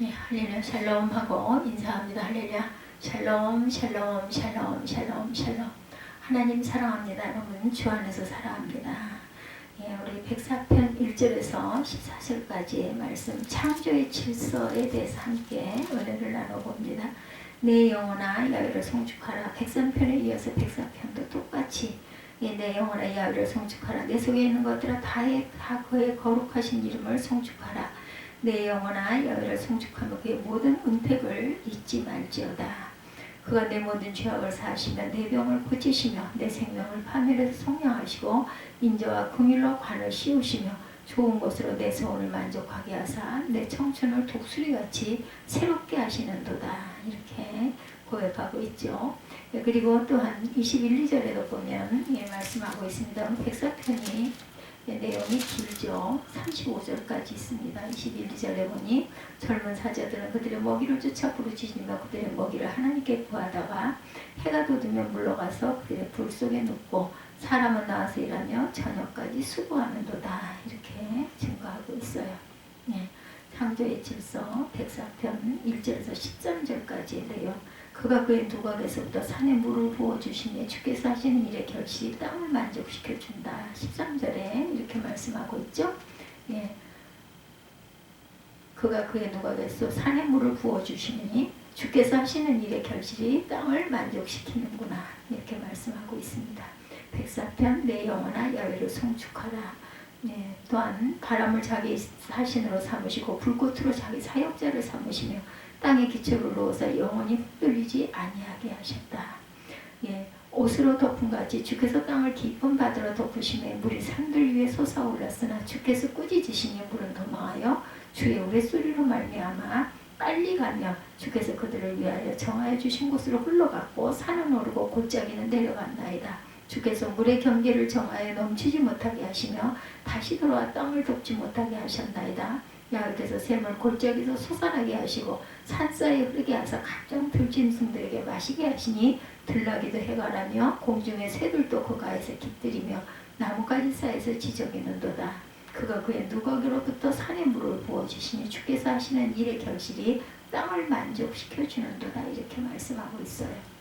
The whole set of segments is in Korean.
네, 할렐루야 샬롬 하고 인사합니다. 할렐루야 샬롬 샬롬 샬롬 샬롬 샬롬. 하나님 사랑합니다. 여러분 주 안에서 사랑합니다. 예, 우리 104편 1절에서 14절까지의 말씀 창조의 질서에 대해서 함께 은혜를 나눠봅니다. 내 영혼아 야훼를 송축하라. 103편에 이어서 104편도 똑같이 내 영혼아 야훼를 송축하라. 내 속에 있는 것들아 다 그의 거룩하신 이름을 송축하라. 내 영혼아 야훼를 송축하며 그의 모든 은택을 잊지 말지어다. 그가 내 모든 죄악을 사하시며 내 병을 고치시며 내 생명을 파멸해서 속량하시고 인자와 긍휼로 관을 씌우시며 좋은 것으로 내 소원을 만족하게 하사 내 청춘을 독수리같이 새롭게 하시는도다. 이렇게 고백하고 있죠. 그리고 또한 21, 2절에도 보면 말씀하고 있습니다. 104편이 내용이 길죠. 35절까지 있습니다. 21, 2절에 보니 젊은 사자들은 그들의 먹이를 쫓아 부르짖으며 그들의 먹이를 하나님께 구하다가 해가 돋으면 물러가서 그들의 불 속에 눕고 사람은 나와서 일하며 저녁까지 수고하는도다. 이렇게 증거하고 있어요. 창조의 질서 104편 1절에서 13절까지의 내용. 그가 그의 누각에서부터 산에 물을 부어주시니 주께서 하시는 일의 결실이 땅을 만족시켜준다. 13절에 이렇게 말씀하고 있죠. 그가 그의 누각에서 산에 물을 부어주시니 주께서 하시는 일의 결실이 땅을 만족시키는구나. 이렇게 말씀하고 있습니다. 104편 내 영혼아 야훼를 송축하라. 또한 바람을 자기 사신으로 삼으시고 불꽃으로 자기 사역자를 삼으시며 땅의 기초를 놓으사 영원히 흔들리지 아니하게 하셨다. 옷으로 덮은 같이 주께서 땅을 깊은 바다로 덮으시며 물이 산들 위에 솟아올랐으나 주께서 꾸짖으시니 물은 도망하여 주의 우레소리로 말미암아 빨리 가며 주께서 그들을 위하여 정하여 주신 곳으로 흘러갔고 산은 오르고 골짜기는 내려갔나이다. 주께서 물의 경계를 정하여 넘치지 못하게 하시며 다시 돌아와 땅을 덮지 못하게 하셨나이다. 야훼께서 샘을 골짜기에서 솟아나게 하시고 산사이에 흐르게 하사 각종 들짐승들에게 마시게 하시니 들나귀도 해가라며 공중의 새들도 그 가에서 깃들이며 나뭇가지 사이에서 지저귀는도다. 그가 그의 누각으로부터 산에 물을 부어주시니 주께서 하시는 일의 결실이 땅을 만족시켜주는도다. 이렇게 말씀하고 있어요.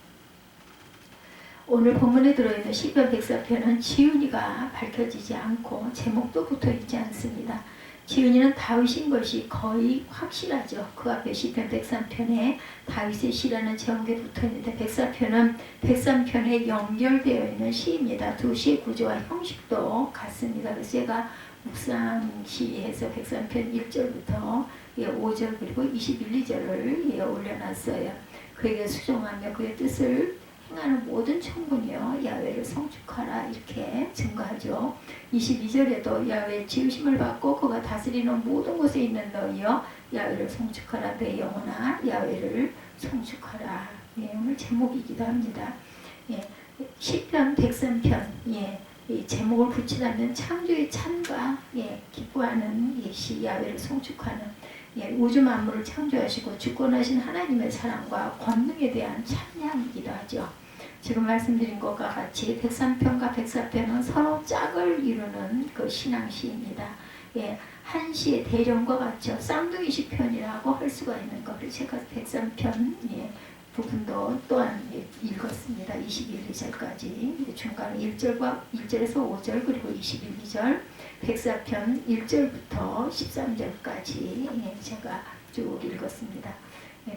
오늘 본문에 들어있는 시편 104편은 지은이가 밝혀지지 않고 제목도 붙어있지 않습니다. 지은이는 다윗인 것이 거의 확실하죠. 그 앞에 시편 103편에 다윗의 시라는 제목이 붙어있는데 104편은 103편에 연결되어 있는 시입니다. 두 시의 구조와 형식도 같습니다. 그래서 제가 묵상시에서 103편 1절부터 5절 그리고 21, 2절을 올려놨어요. 그에게 수종하며 그의 뜻을 행하는 모든 천군이여 야훼를 송축하라. 이렇게 증거하죠. 22절에도 야훼의 지으심을 받고 그가 다스리는 모든 곳에 있는 너희여 야훼를 송축하라. 내 영혼아 야훼를 송축하라. 오늘 제목이기도 합니다. 시편 103편 이 제목을 붙이다면 창조의 찬과 기뻐하는 이 시 야훼를 송축하는 우주 만물을 창조하시고 주권하신 하나님의 사랑과 권능에 대한 찬양이기도 하죠. 지금 말씀드린 것과 같이 103편과 104편은 서로 짝을 이루는 그 신앙시입니다. 한 시의 대령과 같죠. 쌍둥이 시편이라고 할 수가 있는 것. 제가 103편 부분도 또한 읽었습니다. 21, 2절까지. 중간에 1절에서 5절 그리고 21, 2절 104편 1절부터 13절까지 제가 쭉 읽었습니다.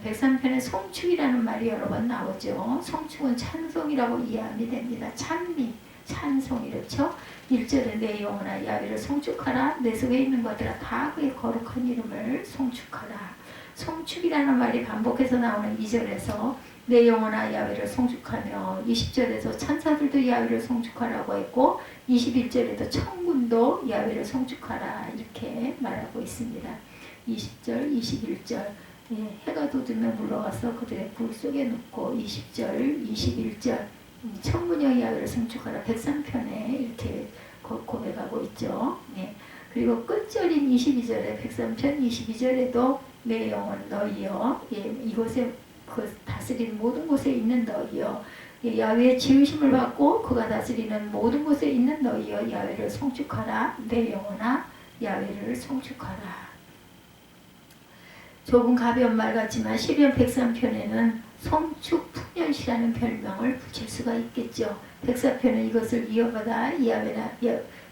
103편에 송축이라는 말이 여러 번 나오죠. 송축은 찬송이라고 이해하면 됩니다. 찬미, 찬송 이렇죠. 1절에 내 영혼아 야훼를 송축하라. 내 속에 있는 것들아 다 그의 거룩한 이름을 송축하라. 송축이라는 말이 반복해서 나오는 2절에서 내 영혼아 야훼를 송축하며 20절에서 천사들도 야훼를 송축하라고 했고 21절에도 천군도 야훼를 송축하라 이렇게 말하고 있습니다. 20절, 21절 해가 돋으면 물러가서 그들의 불 속에 눕고 20절, 21절 천군여 야훼를 송축하라. 103편에 이렇게 고백하고 있죠. 그리고 끝절인 22절에 103편 22절에도 내 영혼 너희여 이곳에 그 다스리는 모든 곳에 있는 너희여 야훼의 지으심을 받고 그가 다스리는 모든 곳에 있는 너희여 야훼를 송축하라. 내 영혼아 야훼를 송축하라. 좁은 가벼운 말 같지만 시편 103편에는 송축풍년시라는 별명을 붙일 수가 있겠죠. 104편은 이것을 이어받아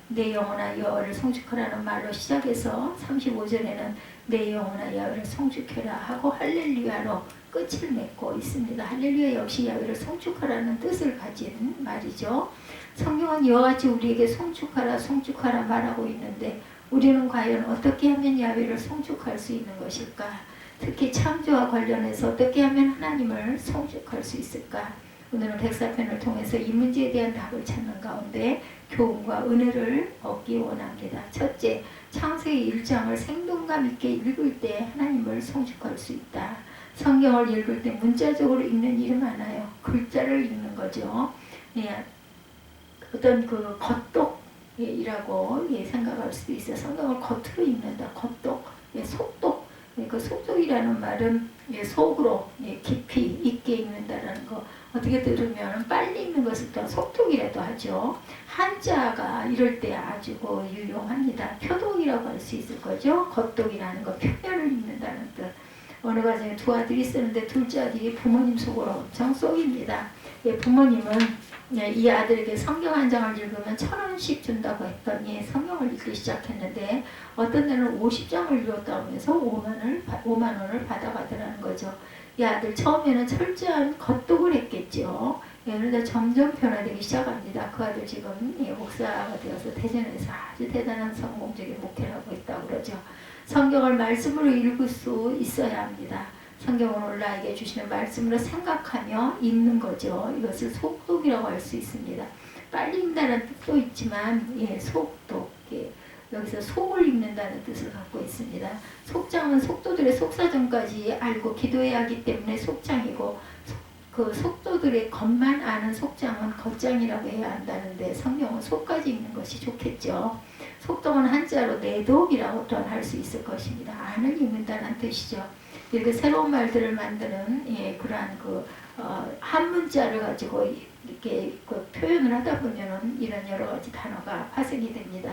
내 영혼아 여호와를 송축하라는 말로 시작해서 35절에는 내 영혼아 여호와를 송축해라 하고 할렐루야로 끝을 맺고 있습니다. 할렐루야 역시 야훼를 송축하라는 뜻을 가진 말이죠. 성경은 이와 같이 우리에게 송축하라 송축하라 말하고 있는데 우리는 과연 어떻게 하면 야훼를 송축할 수 있는 것일까? 특히 창조와 관련해서 어떻게 하면 하나님을 송축할 수 있을까? 오늘은 104편을 통해서 이 문제에 대한 답을 찾는 가운데 교훈과 은혜를 얻기 원합니다. 첫째, 창세기 1장을 생동감 있게 읽을 때 하나님을 송축할 수 있다. 성경을 읽을 때 문자적으로 읽는 일이 많아요. 글자를 읽는 거죠. 예, 어떤 그 겉독이라고 생각할 수도 있어요. 성경을 겉으로 읽는다. 겉독, 속독. 그 속독이라는 말은 속으로 깊이 있게 읽는다라는 거. 어떻게 들으면 빨리 읽는 것을 또 속독이라도 하죠. 한자가 이럴 때 아주 유용합니다. 표독이라고 할 수 있을 거죠. 겉독이라는 거, 표면을 읽는다는 뜻. 어느 가정에 두 아들이 있었는데 둘째 아들이 부모님 속으로 엄청 쏙입니다. 부모님은 이 아들에게 성경 한 장을 읽으면 1,000원씩 준다고 했더니 성경을 읽기 시작했는데 어떤 날은 50장을 읽었다 하면서 5만 원을 받아가더라는 거죠. 이 아들 처음에는 철저한 겉독을 했겠죠. 그런데 점점 변화되기 시작합니다. 그 아들 지금 목사가 되어서 대전에서 아주 대단한 성공적인 목회를 하고 있다고 그러죠. 성경을 말씀으로 읽을 수 있어야 합니다. 성경은 오늘 나에게 주시는 말씀으로 생각하며 읽는 거죠. 이것을 속독이라고 할 수 있습니다. 빨리 읽는다는 뜻도 있지만 속독, 여기서 속을 읽는다는 뜻을 갖고 있습니다. 속장은 속도들의 속사정까지 알고 기도해야 하기 때문에 속장이고 그 속도들의 겉만 아는 속장은 겉장이라고 해야 한다는데 성경은 속까지 읽는 것이 좋겠죠. 속독은 한자로 내독이라고 또한 할 수 있을 것입니다. 안을 읽는다는 뜻이죠. 이렇게 새로운 말들을 만드는 그러한 한 문자를 가지고 이렇게 표현을 하다 보면은 이런 여러 가지 단어가 파생이 됩니다.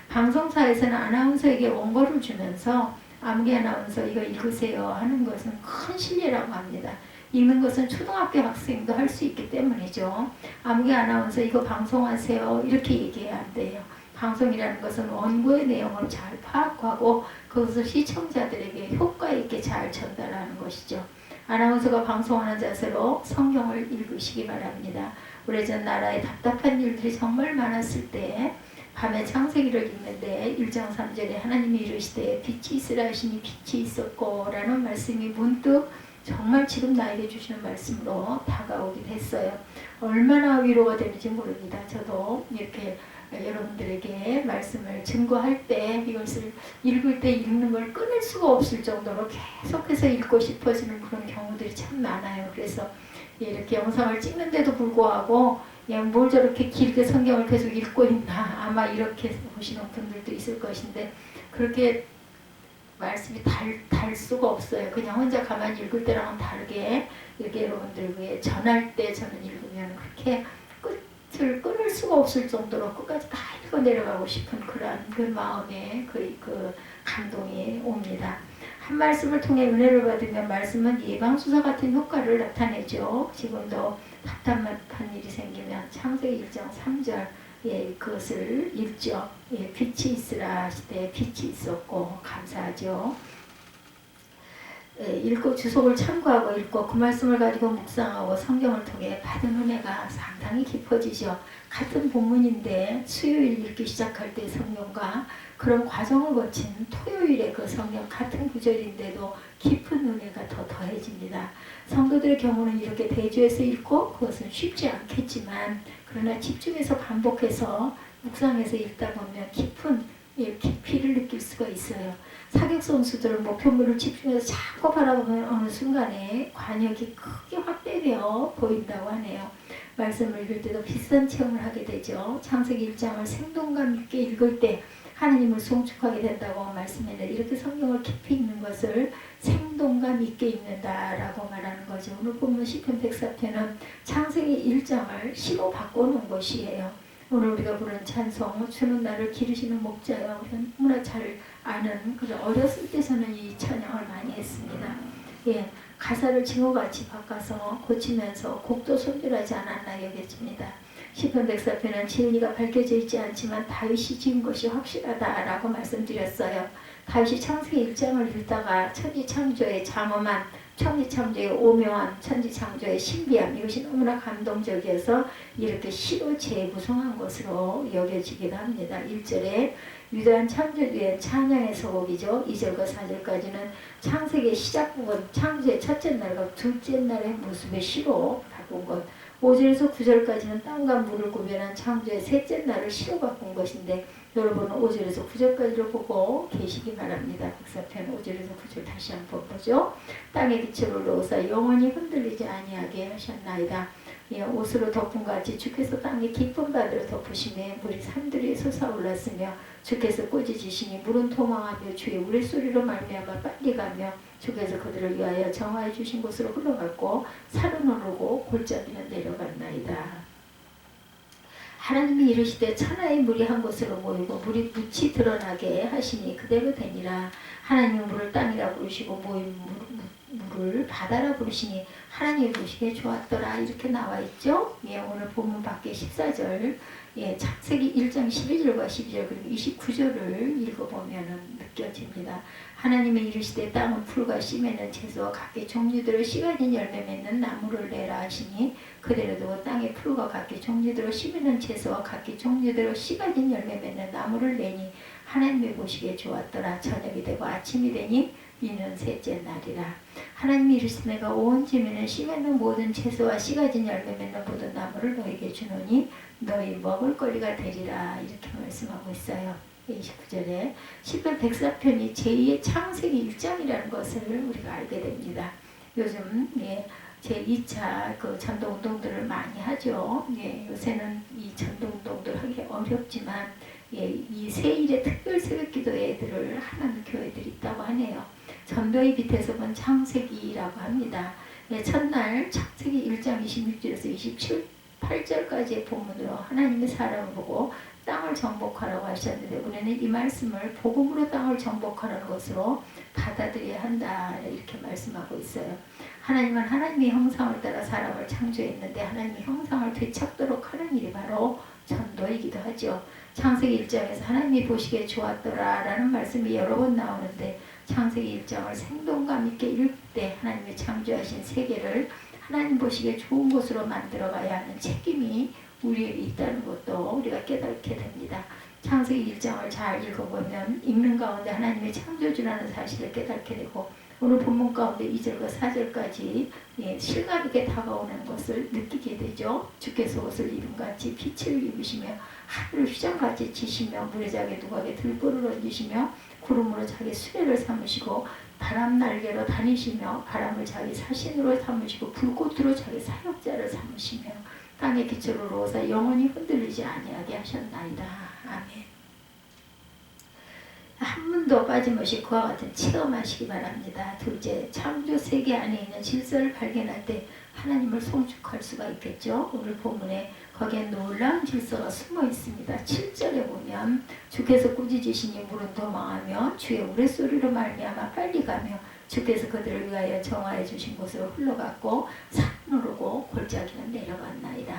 방송사에서는 아나운서에게 원고를 주면서 아무개 아나운서 이거 읽으세요 하는 것은 큰 신뢰라고 합니다. 읽는 것은 초등학교 학생도 할 수 있기 때문이죠. 아무개 아나운서 이거 방송하세요 이렇게 얘기해야 한대요. 방송이라는 것은 원고의 내용을 잘 파악하고 그것을 시청자들에게 효과 있게 잘 전달하는 것이죠. 아나운서가 방송하는 자세로 성경을 읽으시기 바랍니다. 오래전 나라에 답답한 일들이 정말 많았을 때 밤에 창세기를 읽는데 1장 3절에 하나님이 이르시되 빛이 있으라 하시니 빛이 있었고 라는 말씀이 문득 정말 지금 나에게 주시는 말씀으로 다가오게 됐어요. 얼마나 위로가 되는지 모릅니다. 저도 이렇게 여러분들에게 말씀을 증거할 때 이것을 읽을 때 읽는 걸 끊을 수가 없을 정도로 계속해서 읽고 싶어지는 그런 경우들이 참 많아요. 그래서 이렇게 영상을 찍는데도 불구하고 뭘 저렇게 길게 성경을 계속 읽고 있나 아마 이렇게 보시는 분들도 있을 것인데 그렇게 말씀이 달 수가 없어요. 그냥 혼자 가만히 읽을 때랑은 다르게 이렇게 여러분들에게 전할 때 저는 읽으면 그렇게 끝을 끊을 수가 없을 정도로 끝까지 다 읽어 내려가고 싶은 그런 그 마음에 그 감동이 옵니다. 한 말씀을 통해 은혜를 받으면 말씀은 예방주사 같은 효과를 나타내죠. 지금도 답답한 일이 생기면 창세기 1장 3절 그것을 읽죠. 빛이 있으라 하시되 빛이 있었고 감사하죠. 읽고 주석을 참고하고 읽고 그 말씀을 가지고 묵상하고 성경을 통해 받은 은혜가 상당히 깊어지죠. 같은 본문인데 수요일 읽기 시작할 때 성경과 그런 과정을 거친 토요일에 그 성경 같은 구절인데도 깊은 은혜가 더 더해집니다. 성도들의 경우는 이렇게 대조해서 읽고 그것은 쉽지 않겠지만 그러나 집중해서 반복해서 묵상해서 읽다 보면 깊은 깊이를 느낄 수가 있어요. 사격 선수들은 목표물을 집중해서 자꾸 바라보면 어느 순간에 관역이 크게 확대되어 보인다고 하네요. 말씀을 읽을 때도 비슷한 체험을 하게 되죠. 창세기 1장을 생동감 있게 읽을 때 하나님을 송축하게 된다고 말씀했는데 이렇게 성경을 깊이 읽는 것을 생동감 있게 읽는다라고 말하는 거죠. 오늘 보면 시편 104편은 창세기 1장을 시로 바꿔놓은 것이에요. 오늘 우리가 부르는 찬송 주는 나를 기르시는 목자여 너무나 잘 아는 그런 어렸을 때 저는 이 찬양을 많이 했습니다. 예, 가사를 징후같이 바꿔서 고치면서 곡도 손질하지 않았나 여겨집니다. 시편 104편은 진리가 밝혀져 있지 않지만 다윗이 지은 것이 확실하다라고 말씀드렸어요. 다윗이 창세기 1장을 읽다가 천지창조의 장엄한, 천지창조의 오묘한, 천지창조의 신비함, 이것이 너무나 감동적이어서 이렇게 시로 재구성한 것으로 여겨지기도 합니다. 1절에 위대한 창조주의 찬양의 서곡이죠. 2절과 4절까지는 창세기의 시작 부분, 창조의 첫째 날과 둘째 날의 모습의 시로 바꾼 것. 5절에서 9절까지는 땅과 물을 구별한 창조의 셋째 날을 시로 바꾼 것인데 여러분은 5절에서 9절까지를 보고 계시기 바랍니다. 104편 5절에서 9절 다시 한번 보죠. 땅의 기초를 놓으사 영원히 흔들리지 아니하게 하셨나이다. 예, 옷으로 덮은 같이 주께서 땅의 깊은 바다로 덮으시매 물이 산들이 솟아올랐으며 주께서 꾸짖으시니 물은 도망하며 주의 우레소리로 말미암아 빨리 가며 주께서 그들을 위하여 정하여 주신 곳으로 흘러갔고 산은 오르고 골짜기는 내려갔나이다. 하나님이 이르시되 천하의 물이 한 곳으로 모이고 물이 묻히 드러나게 하시니 그대로 되니라. 하나님은 물을 땅이라 부르시고 모인 물을 바다라 부르시니 하나님이 보시기에 좋았더라. 이렇게 나와 있죠. 예, 오늘 본문 밖에 14절, 예, 창세기 1장 11절과 12절 그리고 29절을 읽어보면 느껴집니다. 하나님이 이르시되 땅은 풀과 씨 맺는 채소와 각기 종류대로 씨 가진 열매 맺는 나무를 내라 하시니 그대로 두고 땅에 풀과 각기 종류대로 씨 맺는 채소와 각기 종류대로 씨 가진 열매 맺는 나무를 내니 하나님이 보시기에 좋았더라. 저녁이 되고 아침이 되니 이는 셋째 날이라. 하나님이 이르시되 내가 온 지면에 씨 맺는 모든 채소와 씨 가진 열매 맺는 모든 나무를 너에게 주노니 너희 먹을 거리가 되리라. 이렇게 말씀하고 있어요. 29절에 시편 104편이 제2의 창세기 1장이라는 것을 우리가 알게 됩니다. 요즘 예, 제2차 그 전도운동들을 많이 하죠. 예, 요새는 이 전도운동들 하기 어렵지만 예, 이 세일의 특별 새벽기도 애들을 하는 교회들이 있다고 하네요. 전도의 빛에서 본 창세기라고 합니다. 예, 첫날 창세기 1장 26절에서 28절까지의 본문으로 하나님의 사람을 보고 땅을 정복하라고 하셨는데 우리는 이 말씀을 복음으로 땅을 정복하라는 것으로 받아들여야 한다 이렇게 말씀하고 있어요. 하나님은 하나님의 형상을 따라 사람을 창조했는데 하나님의 형상을 되찾도록 하는 일이 바로 전도이기도 하죠. 창세기 1장에서 하나님이 보시기에 좋았더라 라는 말씀이 여러 번 나오는데 창세기 1장을 생동감 있게 읽을 때 하나님의 창조하신 세계를 하나님 보시기에 좋은 곳으로 만들어 가야 하는 책임이 우리에게 있다는 것도 우리가 깨닫게 됩니다. 창세기 1장을 잘 읽어보면 읽는 가운데 하나님의 창조주라는 사실을 깨닫게 되고 오늘 본문 가운데 2절과 4절까지 예, 실감 있게 다가오는 것을 느끼게 되죠. 주께서 옷을 입음같이 빛을 입으시며 하늘을 휘장같이 치시며 물의 자기 누각에 들보를 얹으시며 구름으로 자기 수레를 삼으시고 바람 날개로 다니시며 바람을 자기 사신으로 삼으시고 불꽃으로 자기 사역자를 삼으시며 땅의 기초를 놓으사 영원히 흔들리지 아니하게 하셨나이다. 아멘. 한 분도 빠짐없이 그와 같은 체험하시기 바랍니다. 둘째, 창조 세계 안에 있는 질서를 발견할 때 하나님을 송축할 수가 있겠죠. 오늘 본문에 거기에 놀라운 질서가 숨어 있습니다. 7절에 보면 주께서 꾸짖으시니 물은 도망하며 주의 우레소리로 말미암아 빨리 가며 주께서 그들을 위하여 정하여 주신 곳으로 흘러갔고 산은 오르고 골짜기는 내려갔나이다.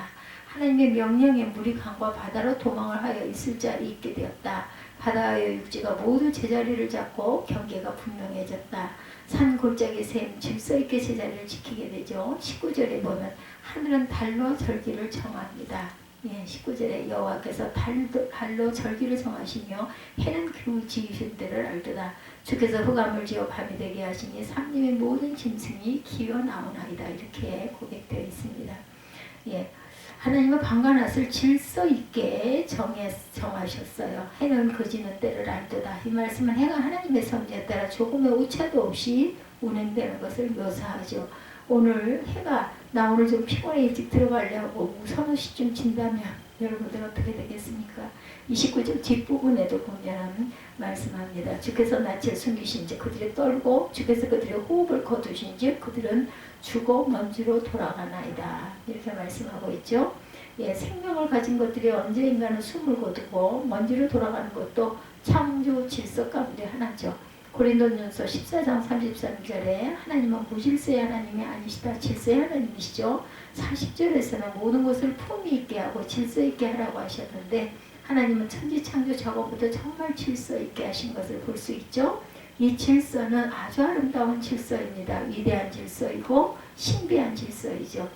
하나님의 명령에 물이 강과 바다로 도망을 하여 있을 자리 있게 되었다. 바다와 육지가 모두 제자리를 잡고 경계가 분명해졌다. 산 골짜기 샘 질서 있게 제자리를 지키게 되죠. 19절에 보면 하늘은 달로 절기를 정합니다. 예, 19절에 여호와께서 달로 절기를 정하시며 해는 그 지으신 때를 알도다. 주께서 흑암을 지어 밤이 되게 하시니 삼림의 모든 짐승이 기어 나오나이다. 이렇게 고백되어 있습니다. 예, 하나님은 밤과 낮을 질서 있게 정하셨어요. 해는 그지는 때를 알도다. 이 말씀은 해가 하나님의 섭리에 따라 조금의 오차도 없이 운행되는 것을 묘사하죠. 오늘 해가 나 오늘 좀 피곤해 일찍 들어가려고 서너 시쯤 진다면 여러분들 어떻게 되겠습니까? 29절 뒷부분에도 보면 말씀합니다. 주께서 낯을 숨기신즉 그들이 떨고 주께서 그들의 호흡을 거두신즉 그들은 죽어 먼지로 돌아가나이다. 이렇게 말씀하고 있죠. 예, 생명을 가진 것들이 언제 인간은 숨을 거두고 먼지로 돌아가는 것도 창조 질서 가운데 하나죠. 고린도전서 14장 33절에 하나님은 무질서의 하나님이 아니시다 질서의 하나님이시죠. 40절에서는 모든 것을 품위 있게 하고 질서 있게 하라고 하셨는데 하나님은 천지 창조 저거보다 정말 질서 있게 하신 것을 볼 수 있죠. 이 질서는 아주 아름다운 질서입니다. 위대한 질서이고 신비한 질서이죠.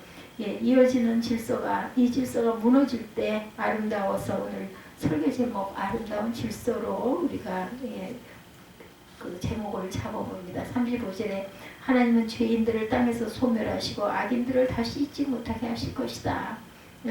예, 이어지는 질서가 이 질서가 무너질 때 아름다워서 오늘 설교 제목 아름다운 질서로 우리가 그 제목을 잡아봅니다. 35절에 하나님은 죄인들을 땅에서 소멸하시고 악인들을 다시 잊지 못하게 하실 것이다.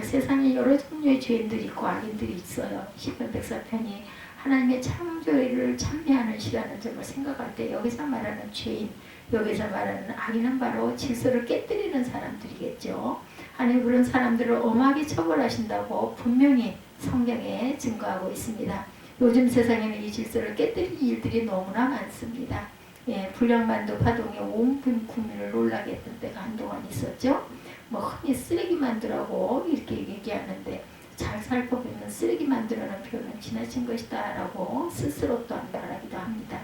세상에 여러 종류의 죄인들이 있고 악인들이 있어요. 시편 104편이 하나님의 창조를 찬미하는 시간을 정말 생각할 때 여기서 말하는 죄인, 여기서 말하는 악인은 바로 질서를 깨뜨리는 사람들이겠죠. 하나님 그런 사람들을 엄하게 처벌하신다고 분명히 성경에 증거하고 있습니다. 요즘 세상에는 이 질서를 깨뜨리는 일들이 너무나 많습니다. 예, 불량만두 파동에 온 국민을 놀라게 했던 때가 한동안 있었죠. 뭐 흔히 쓰레기 만두라고 이렇게 얘기하는데 잘 살펴보면 쓰레기 만두라는 표현은 지나친 것이다 라고 스스로 또한 말하기도 합니다.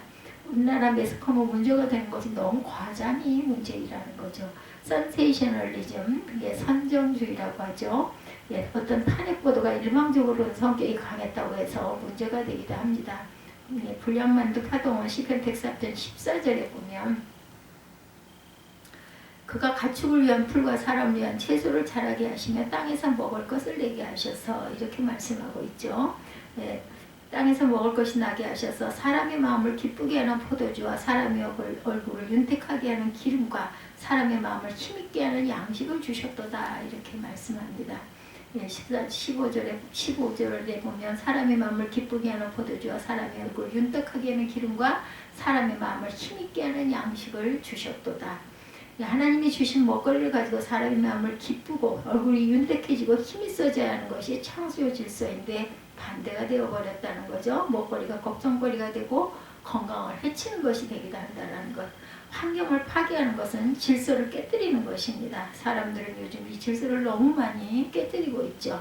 우리나라 매스컴은 문제가 되는 것이 너무 과장이 문제이라는 거죠. 센세이셔널리즘, 이게 선정주의라고 하죠. 예, 어떤 탄핵 보도가 일방적으로 성격이 강했다고 해서 문제가 되기도 합니다. 예, 불량만두 파동은 시편 104편 14절에 보면 그가 가축을 위한 풀과 사람을 위한 채소를 자라게 하시며 땅에서 먹을 것을 내게 하셔서 이렇게 말씀하고 있죠. 예, 땅에서 먹을 것이 나게 하셔서 사람의 마음을 기쁘게 하는 포도주와 사람의 얼굴을 윤택하게 하는 기름과 사람의 마음을 힘있게 하는 양식을 주셨도다 이렇게 말씀합니다. 예, 15절에 보면 사람의 마음을 기쁘게 하는 포도주와 사람의 얼굴을 윤택하게 하는 기름과 사람의 마음을 힘있게 하는 양식을 주셨도다. 하나님이 주신 먹거리를 가지고 사람의 마음을 기쁘고 얼굴이 윤택해지고 힘이 써져야 하는 것이 창조 질서인데 반대가 되어버렸다는 거죠. 먹거리가 걱정거리가 되고 건강을 해치는 것이 되기도 한다는 것. 환경을 파괴하는 것은 질서를 깨뜨리는 것입니다. 사람들은 요즘 이 질서를 너무 많이 깨뜨리고 있죠.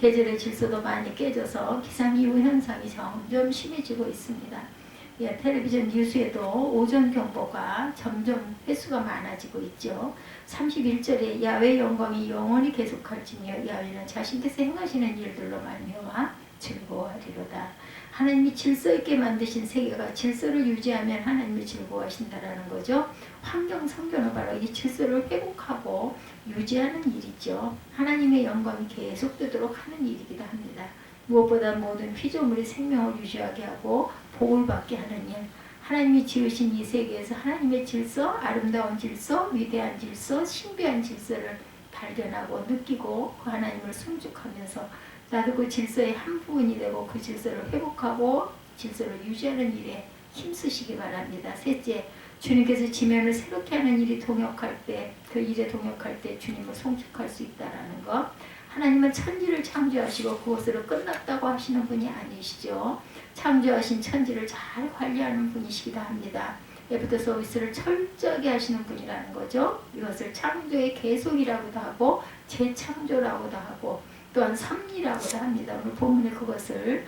계절의 질서도 많이 깨져서 기상이후 현상이 점점 심해지고 있습니다. 예, 텔레비전 뉴스에도 오전 경보가 점점 횟수가 많아지고 있죠. 31절에 야훼의 영광이 영원히 계속할지며 야훼는 자신께서 행하시는 일들로 말미암아 즐거워하리로다. 하나님이 질서 있게 만드신 세계가 질서를 유지하면 하나님이 즐거워하신다라는 거죠. 환경 선교는 바로 이 질서를 회복하고 유지하는 일이죠. 하나님의 영광이 계속되도록 하는 일이기도 합니다. 무엇보다 모든 피조물이 생명을 유지하게 하고 복을 받게 하는 일. 하나님이 지으신 이 세계에서 하나님의 질서, 아름다운 질서, 위대한 질서, 신비한 질서를 발견하고 느끼고 그 하나님을 순종하면서 나도 그 질서의 한 부분이 되고 그 질서를 회복하고 질서를 유지하는 일에 힘쓰시기 바랍니다. 셋째, 주님께서 지면을 새롭게 하는 일이 동역할 때, 그 일에 동역할 때 주님을 송축할 수 있다는 것. 하나님은 천지를 창조하시고 그것으로 끝났다고 하시는 분이 아니시죠. 창조하신 천지를 잘 관리하는 분이시기도 합니다. 애프터 서비스를 철저하게 하시는 분이라는 거죠. 이것을 창조의 계속이라고도 하고 재창조라고도 하고 또한 섭리라고도 합니다. 오늘 본문에 그것을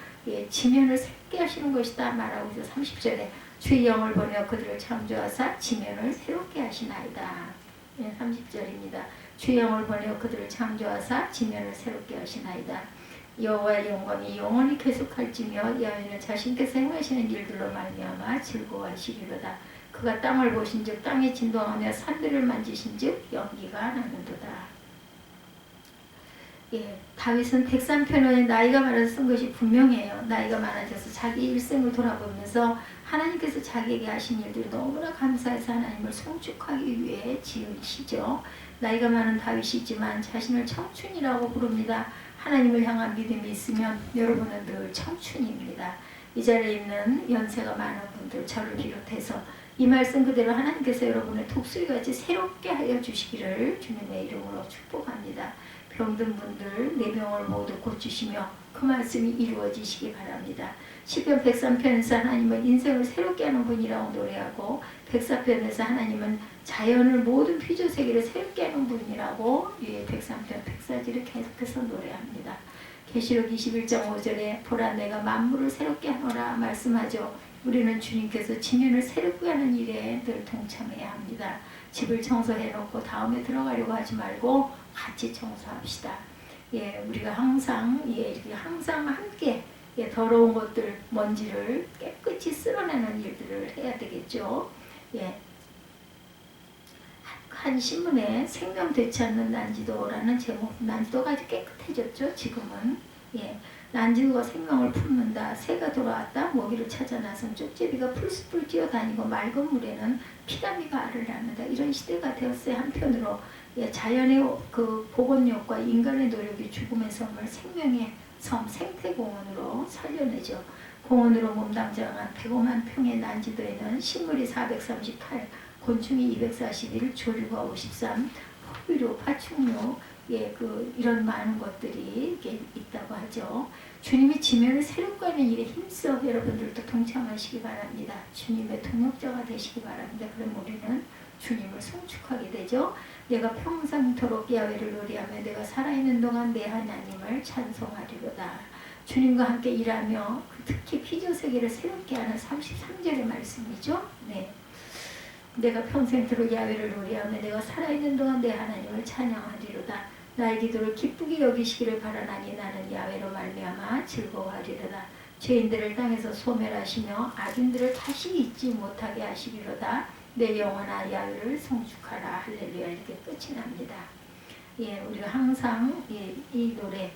지면을 새롭게 하시는 것이다 말하고 있어 30절에 주의 영을 보내어 그들을 창조하사 지면을 새롭게 하시나이다. 30절입니다. 주의 영을 보내어 그들을 창조하사 지면을 새롭게 하시나이다. 여호와의 영광이 영원히 계속할지며 야훼는 자신께서 행하시는 일들로 말미암아 즐거워하시리로다. 그가 땅을 보신즉 땅에 진동하며 산들을 만지신즉 연기가 나는도다. 예, 다윗은 103편의 나이가 많아서 쓴 것이 분명해요. 나이가 많아져서 자기 일생을 돌아보면서 하나님께서 자기에게 하신 일들이 너무나 감사해서 하나님을 송축하기 위해 지은 시죠. 나이가 많은 다윗이지만 자신을 청춘이라고 부릅니다. 하나님을 향한 믿음이 있으면 여러분은 늘 청춘입니다. 이 자리에 있는 연세가 많은 분들 저를 비롯해서 이 말씀 그대로 하나님께서 여러분의 독수리같이 새롭게 하여 주시기를 주님의 이름으로 축복합니다. 병든 분들 내 병을 모두 고치시며 그 말씀이 이루어지시기 바랍니다. 시편 103편에서 하나님은 인생을 새롭게 하는 분이라고 노래하고 104편에서 하나님은 자연을 모든 피조세계를 새롭게 하는 분이라고 103편 104절을 계속해서 노래합니다. 계시록 21장 5절에 보라 내가 만물을 새롭게 하노라 말씀하죠. 우리는 주님께서 지면을 새롭게 하는 일에 늘 동참해야 합니다. 집을 청소해놓고 다음에 들어가려고 하지 말고 같이 청소합시다. 예, 우리가 항상 이렇게 항상 함께 더러운 것들 먼지를 깨끗이 쓸어내는 일들을 해야 되겠죠. 예. 한 신문에 생명 되지 않는 난지도라는 제목, 난지도가 아주 깨끗해졌죠. 지금은. 예. 난지도가 생명을 품는다. 새가 돌아왔다. 먹이를 찾아 나선 쪽제비가 풀숲을 뛰어다니고 맑은 물에는 피라미가 알을 낳는다. 이런 시대가 되었어요. 한편으로 자연의 그 복원력과 인간의 노력이 죽음의 섬을 생명의 섬 생태공원으로 살려내죠. 공원으로 몸담장한 105만 평의 난지도에는 식물이 438, 곤충이 241, 조류가 53, 포유류, 파충류, 이런 많은 것들이 있다고 하죠. 주님이 지면을 새롭게 하는 일에 힘써 여러분들도 동참하시기 바랍니다. 주님의 동역자가 되시기 바랍니다. 그럼 우리는 주님을 송축하게 되죠. 내가 평생토록 야훼를 노래하며 내가 살아있는 동안 내 하나님을 찬송하리로다. 주님과 함께 일하며 특히 피조세계를 새롭게 하는 33절의 말씀이죠. 네. 내가 평생토록 야훼를 노래하며 내가 살아있는 동안 내 하나님을 찬양하리로다. 나의 기도를 기쁘게 여기시기를 바라나니 나는 야훼로 말미암아 즐거워하리로다. 죄인들을 땅에서 소멸하시며 악인들을 다시 잊지 못하게 하시리로다. 내 영혼아 야훼를 송축하라. 할렐루야. 이렇게 끝이 납니다. 예, 우리가 항상 이 노래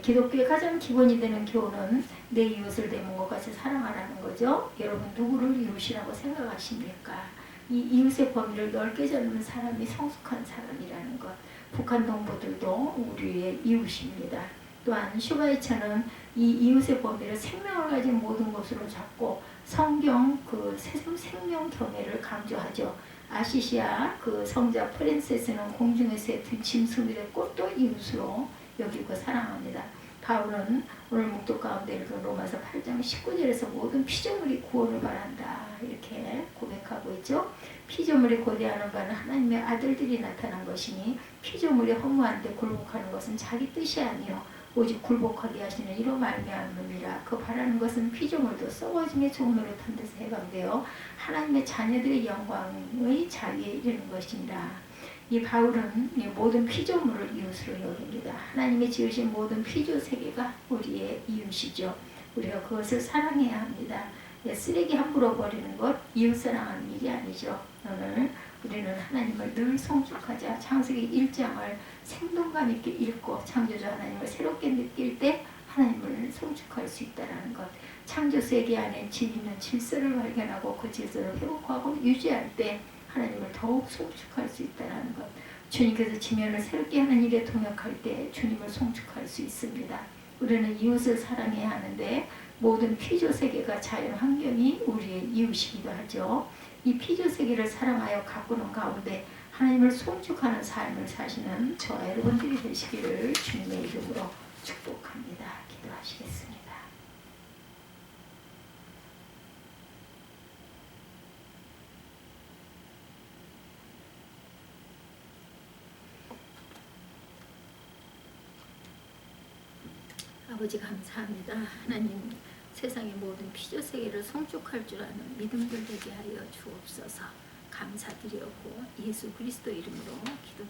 기독교의 가장 기본이 되는 교훈은 내 이웃을 내 몸과 같이 사랑하라는 거죠. 여러분 누구를 이웃이라고 생각하십니까? 이 이웃의 범위를 넓게 잡는 사람이 성숙한 사람이라는 것. 북한 동포들도 우리의 이웃입니다. 또한 슈바이처는 이 이웃의 범위를 생명을 가진 모든 것으로 잡고 성경 그 생명 경애를 강조하죠. 아시시아 그 성자 프랜세스는 공중에서 든 짐승들의 꽃도 이웃으로 여기고 사랑합니다. 바울은 오늘 묵독 가운데 읽은 로마서 8장 19절에서 모든 피조물이 구원을 바란다 이렇게 고백하고 있죠. 피조물이 고대하는 바는 하나님의 아들들이 나타난 것이니 피조물이 허무한데 굴복하는 것은 자기 뜻이 아니요 오직 굴복하게 하시는 이로 말미암음이라. 그 바라는 것은 피조물도 썩어짐의 종로를 탄 데서 해방되어 하나님의 자녀들의 영광의 자리에 이르는 것이니라. 이 바울은 모든 피조물을 이웃으로 여깁니다. 하나님이 지으신 모든 피조 세계가 우리의 이웃이죠. 우리가 그것을 사랑해야 합니다. 쓰레기 함부로 버리는 것 이웃 사랑하는 일이 아니죠. 오늘 우리는 하나님을 늘 송축하자. 창세기 1장을 생동감 있게 읽고 창조자 하나님을 새롭게 느낄 때 하나님을 송축할 수 있다는 것. 창조 세계 안에 진리는 질서를 발견하고 그 질서를 회복하고 유지할 때 하나님을 더욱 송축할 수 있다는 것. 주님께서 지면을 새롭게 하는 일에 동역할 때 주님을 송축할 수 있습니다. 우리는 이웃을 사랑해야 하는데 모든 피조세계가 자연환경이 우리의 이웃이기도 하죠. 이 피조세계를 사랑하여 가꾸는 가운데 하나님을 송축하는 삶을 사시는 저와 여러분들이 되시기를 주님의 이름으로 축복합니다. 기도하시겠습니다. 아버지 감사합니다. 하나님 세상의 모든 피조세계를 송축할 줄 아는 믿음들 되게 하여 주옵소서. 감사드리었고 예수 그리스도 이름으로 기도